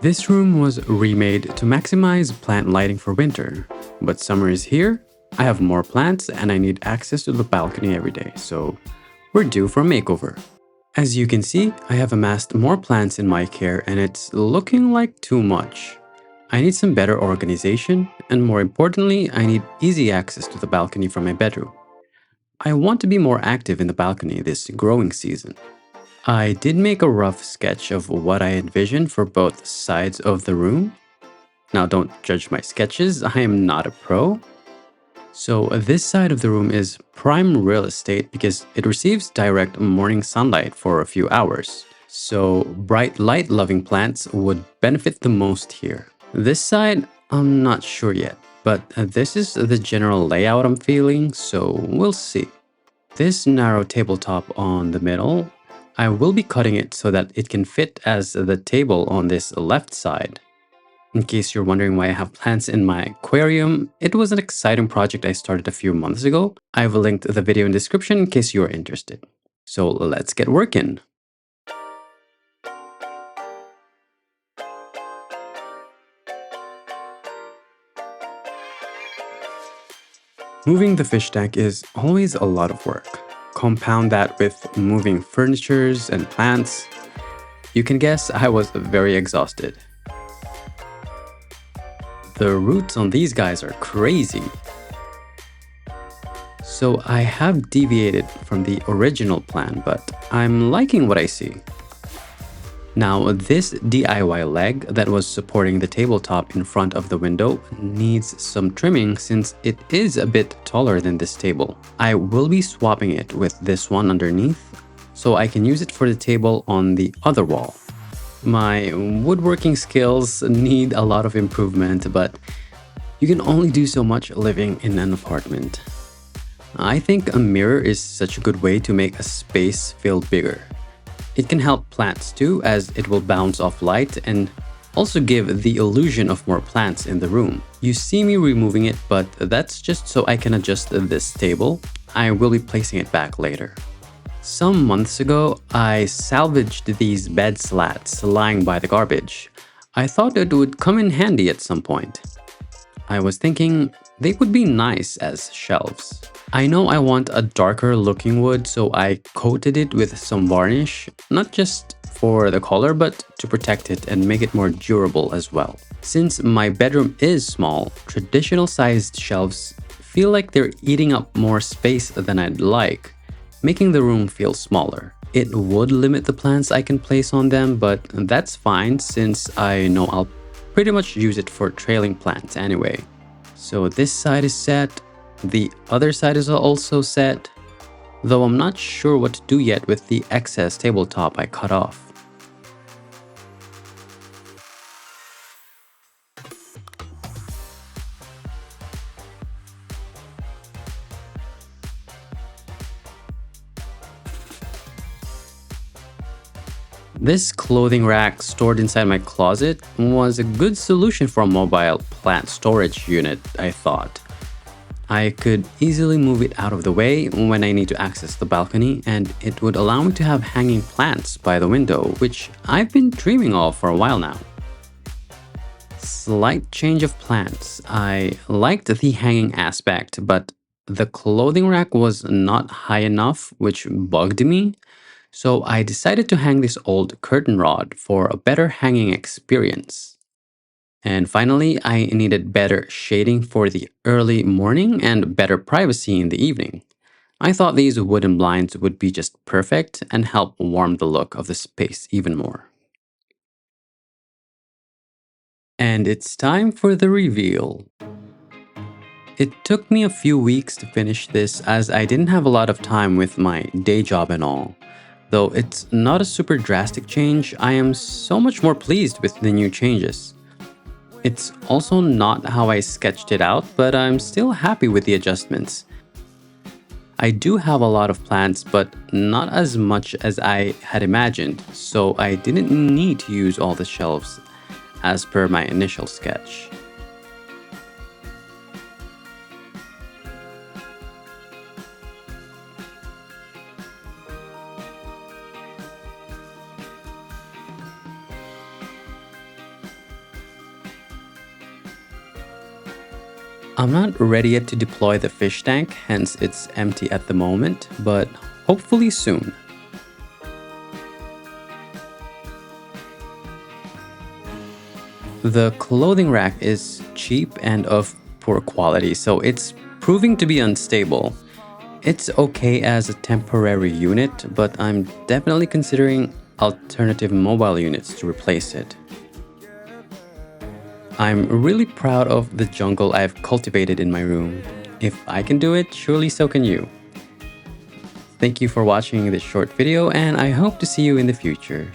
This room was remade to maximize plant lighting for winter, but summer is here, I have more plants and I need access to the balcony every day, so we're due for a makeover. As you can see, I have amassed more plants in my care and it's looking like too much. I need some better organization, and more importantly, I need easy access to the balcony from my bedroom. I want to be more active in the balcony this growing season. I did make a rough sketch of what I envisioned for both sides of the room. Now don't judge my sketches, I am not a pro. So this side of the room is prime real estate because it receives direct morning sunlight for a few hours. So bright light loving plants would benefit the most here. This side, I'm not sure yet, but this is the general layout I'm feeling, so we'll see. This narrow tabletop on the middle, I will be cutting it so that it can fit as the table on this left side. In case you're wondering why I have plants in my aquarium, it was an exciting project I started a few months ago. I've linked the video in the description in case you're interested. So let's get working. Moving the fish tank is always a lot of work. Compound that with moving furnitures and plants. You can guess I was very exhausted. The roots on these guys are crazy. So I have deviated from the original plan, but I'm liking what I see. Now, this DIY leg that was supporting the tabletop in front of the window needs some trimming since it is a bit taller than this table. I will be swapping it with this one underneath so I can use it for the table on the other wall. My woodworking skills need a lot of improvement, but you can only do so much living in an apartment. I think a mirror is such a good way to make a space feel bigger. It can help plants too, as it will bounce off light and also give the illusion of more plants in the room. You see me removing it, but that's just so I can adjust this table. I will be placing it back later. Some months ago, I salvaged these bed slats lying by the garbage. I thought it would come in handy at some point. I was thinking they would be nice as shelves. I know I want a darker looking wood, so I coated it with some varnish, not just for the color, but to protect it and make it more durable as well. Since my bedroom is small, traditional sized shelves feel like they're eating up more space than I'd like, making the room feel smaller. It would limit the plants I can place on them, but that's fine since I know I'll pretty much use it for trailing plants anyway. So this side is set. The other side is also set, though I'm not sure what to do yet with the excess tabletop I cut off. This clothing rack stored inside my closet was a good solution for a mobile plant storage unit, I thought. I could easily move it out of the way when I need to access the balcony, and it would allow me to have hanging plants by the window, which I've been dreaming of for a while now. Slight change of plans. I liked the hanging aspect, but the clothing rack was not high enough, which bugged me. So I decided to hang this old curtain rod for a better hanging experience. And finally, I needed better shading for the early morning and better privacy in the evening. I thought these wooden blinds would be just perfect and help warm the look of the space even more. And it's time for the reveal. It took me a few weeks to finish this as I didn't have a lot of time with my day job and all. Though it's not a super drastic change, I am so much more pleased with the new changes. It's also not how I sketched it out, but I'm still happy with the adjustments. I do have a lot of plants, but not as much as I had imagined, so I didn't need to use all the shelves as per my initial sketch. I'm not ready yet to deploy the fish tank, hence it's empty at the moment, but hopefully soon. The clothing rack is cheap and of poor quality, so it's proving to be unstable. It's okay as a temporary unit, but I'm definitely considering alternative mobile units to replace it. I'm really proud of the jungle I've cultivated in my room. If I can do it, surely so can you. Thank you for watching this short video, and I hope to see you in the future.